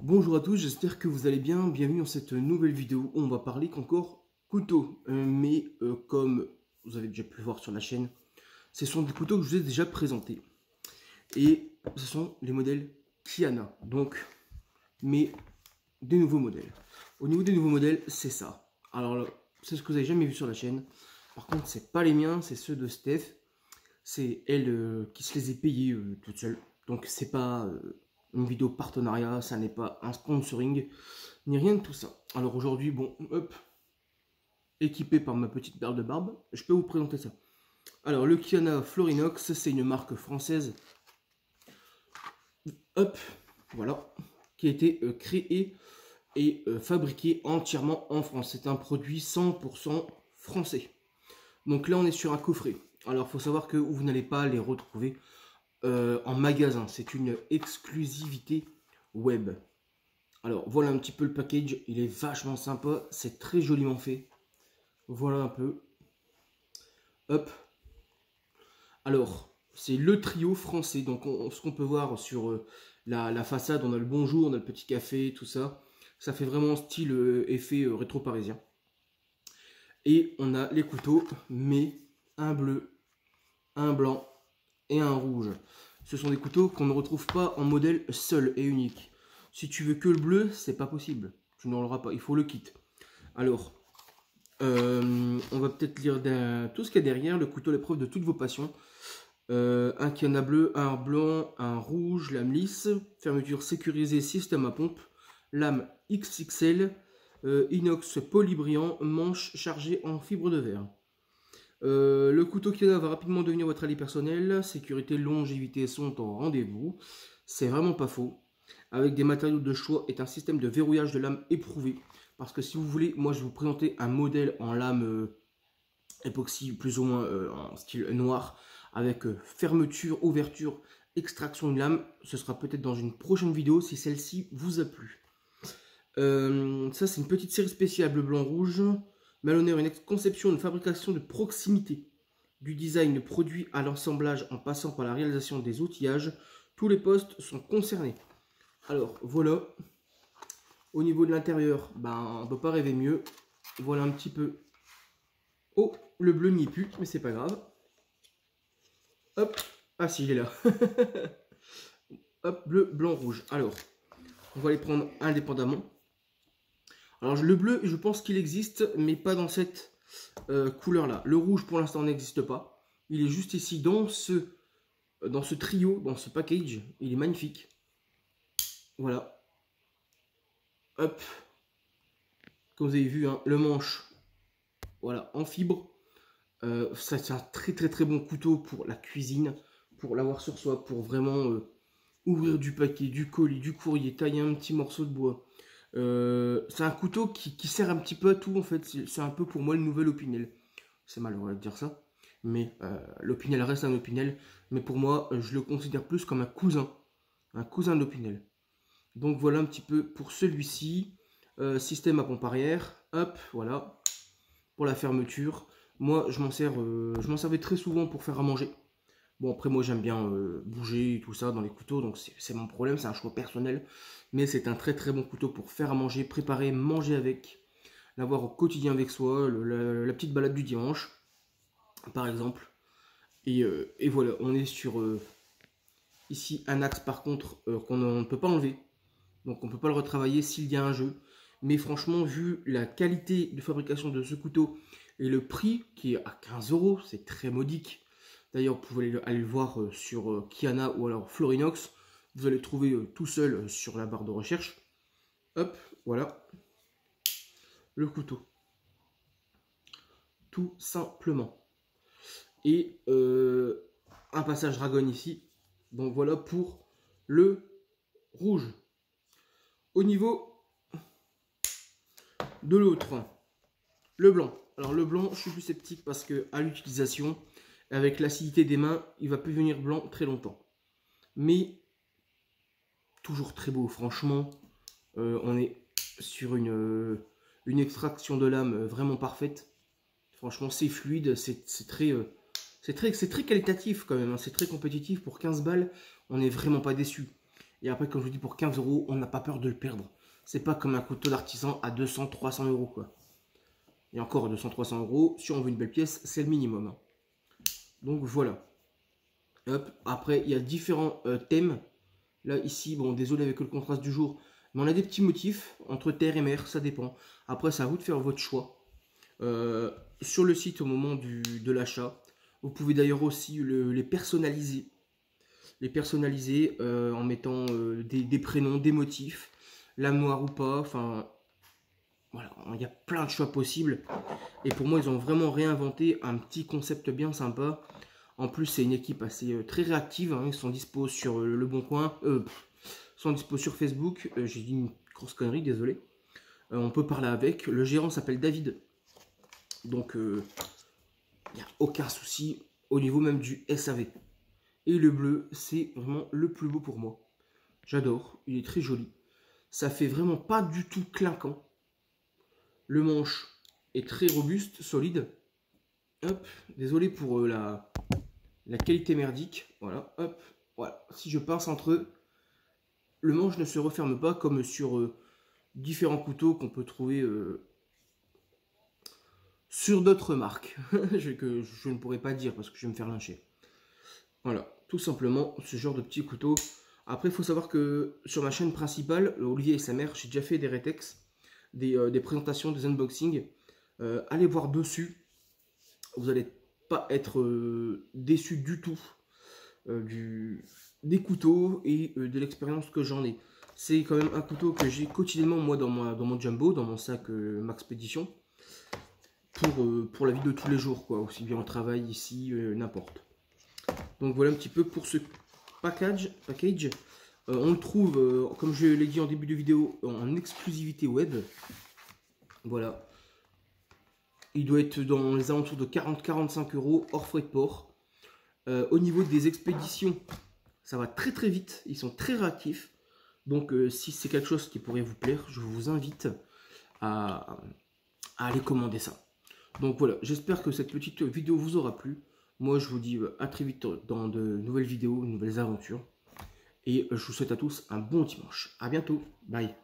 Bonjour à tous, j'espère que vous allez bien. Bienvenue dans cette nouvelle vidéo où on va parler qu'encore couteaux. Comme vous avez déjà pu le voir sur la chaîne, ce sont des couteaux que je vous ai déjà présentés. Et ce sont les modèles Kiana. Donc, mais des nouveaux modèles. Au niveau des nouveaux modèles, c'est ça. Alors là, c'est ce que vous n'avez jamais vu sur la chaîne. Par contre, c'est pas les miens, c'est ceux de Steph. C'est elle qui se les est payés toute seule. Donc c'est pas une vidéo partenariat, ça n'est pas un sponsoring, ni rien de tout ça. Alors aujourd'hui, bon, hop, équipé par ma petite perle de barbe, je peux vous présenter ça. Alors le Kiana Florinox, c'est une marque française, hop, voilà, qui a été créée et fabriqué entièrement en France. C'est un produit 100% français. Donc là, on est sur un coffret. Alors, il faut savoir que vous n'allez pas les retrouver en magasin. C'est une exclusivité web. Alors, voilà un petit peu le package. Il est vachement sympa. C'est très joliment fait. Voilà un peu. Hop. Alors, c'est le trio français. Donc, ce qu'on peut voir sur la façade, on a le bonjour, on a le petit café, tout ça. Ça fait vraiment style effet rétro parisien. Et on a les couteaux, mais un bleu, un blanc et un rouge. Ce sont des couteaux qu'on ne retrouve pas en modèle seul et unique. Si tu veux que le bleu, c'est pas possible. Tu n'en auras pas, il faut le kit. Alors, on va peut-être lire tout ce qu'il y a derrière. Le couteau, l'épreuve de toutes vos passions. Un Kiana bleu, un blanc, un rouge, lame lisse, fermeture sécurisée, système à pompe, lame XXL, inox polybrillant, manche chargée en fibre de verre. Le couteau Kiana va rapidement devenir votre allié personnel. Sécurité, longévité sont au rendez-vous. C'est vraiment pas faux. Avec des matériaux de choix et un système de verrouillage de lame éprouvé. Parce que si vous voulez, moi je vais vous présenter un modèle en lame époxy plus ou moins en style noir. Avec fermeture, ouverture, extraction de lame. Ce sera peut-être dans une prochaine vidéo si celle-ci vous a plu. Ça c'est une petite série spéciale bleu, blanc, rouge. Met à l'honneur une conception, une fabrication de proximité. Du design de produit à l'assemblage en passant par la réalisation des outillages, tous les postes sont concernés. Alors voilà, au niveau de l'intérieur, on ne peut pas rêver mieux. Voilà un petit peu. Oh, le bleu n'y est plus, mais c'est pas grave. Hop, ah si, il est là. Hop, bleu, blanc, rouge. Alors, on va les prendre indépendamment. Alors le bleu, je pense qu'il existe, mais pas dans cette couleur-là. Le rouge, pour l'instant, n'existe pas. Il est juste ici, dans ce trio, dans ce package. Il est magnifique. Voilà. Hop. Comme vous avez vu, hein, le manche, voilà, en fibre. Ça, c'est un très très bon couteau pour la cuisine, pour l'avoir sur soi, pour vraiment ouvrir du paquet, du colis, du courrier, tailler un petit morceau de bois. C'est un couteau qui sert un petit peu à tout en fait. C'est un peu pour moi le nouvel Opinel. C'est malheureux de dire ça, mais l'Opinel reste un Opinel. Mais pour moi, je le considère plus comme un cousin de l'Opinel. Donc voilà un petit peu pour celui-ci. Système à pompe arrière, hop, voilà, pour la fermeture. Moi, je m'en servais très souvent pour faire à manger. Bon, après, moi, j'aime bien bouger et tout ça dans les couteaux, donc c'est mon problème, c'est un choix personnel. Mais c'est un très très bon couteau pour faire à manger, préparer, manger avec, l'avoir au quotidien avec soi, la petite balade du dimanche, par exemple. Et voilà, on est sur ici un axe, par contre, qu'on ne peut pas enlever. Donc, on ne peut pas le retravailler s'il y a un jeu. Mais franchement, vu la qualité de fabrication de ce couteau et le prix qui est à 15 €, c'est très modique. D'ailleurs, vous pouvez aller le voir sur Kiana ou alors Florinox. Vous allez le trouver tout seul sur la barre de recherche. Hop, voilà. Le couteau. Tout simplement. Et un passage dragon ici. Donc voilà pour le rouge. Au niveau de l'autre, le blanc. Alors le blanc, je suis plus sceptique parce que à l'utilisation, avec l'acidité des mains, il va plus venir blanc très longtemps. Mais toujours très beau, franchement. On est sur une extraction de lame vraiment parfaite. Franchement, c'est fluide, c'est très qualitatif quand même. Hein. C'est très compétitif pour 15 balles. On n'est vraiment pas déçu. Et après, comme je vous dis, pour 15 euros, on n'a pas peur de le perdre. C'est pas comme un couteau d'artisan à 200-300 euros, quoi. Et encore, 200-300 euros, si on veut une belle pièce, c'est le minimum. Hein. Donc voilà. Hop. Après, il y a différents thèmes. Là, ici, bon, désolé avec le contraste du jour, mais on a des petits motifs entre terre et mer, ça dépend. Après, c'est à vous de faire votre choix. Sur le site, au moment de l'achat, vous pouvez d'ailleurs aussi les personnaliser. Les personnaliser en mettant des prénoms, des motifs, lame noire ou pas, enfin... Voilà, il y a plein de choix possibles. Et pour moi, ils ont vraiment réinventé un petit concept bien sympa. En plus, c'est une équipe assez très réactive. Hein. Ils sont dispo sur Le Bon Coin. Sont dispo sur Facebook. J'ai dit une grosse connerie, désolé. On peut parler avec. Le gérant s'appelle David. Donc, il n'y a aucun souci au niveau même du SAV. Et le bleu, c'est vraiment le plus beau pour moi. J'adore. Il est très joli. Ça fait vraiment pas du tout clinquant. Le manche est très robuste, solide. Hop, désolé pour la qualité merdique. Voilà, hop, voilà. Si je passe entre eux, le manche ne se referme pas comme sur différents couteaux qu'on peut trouver sur d'autres marques. que je ne pourrais pas dire parce que je vais me faire lyncher. Voilà, tout simplement ce genre de petit couteau. Après, il faut savoir que sur ma chaîne principale, Olivier et sa mère, j'ai déjà fait des rétex, des présentations, des unboxings. Allez voir dessus. Vous n'allez pas être déçu du tout des couteaux et de l'expérience que j'en ai. C'est quand même un couteau que j'ai quotidiennement moi dans mon jumbo, dans mon sac Maxpédition, pour la vie de tous les jours, quoi, aussi bien au travail, ici, n'importe. Donc voilà un petit peu pour ce package. On le trouve, comme je l'ai dit en début de vidéo, en exclusivité web. Voilà. Il doit être dans les alentours de 40-45 euros hors frais de port. Au niveau des expéditions, ça va très très vite. Ils sont très réactifs. Donc si c'est quelque chose qui pourrait vous plaire, je vous invite à aller commander ça. Donc voilà, j'espère que cette petite vidéo vous aura plu. Moi je vous dis à très vite dans de nouvelles vidéos, de nouvelles aventures. Et je vous souhaite à tous un bon dimanche. A bientôt. Bye.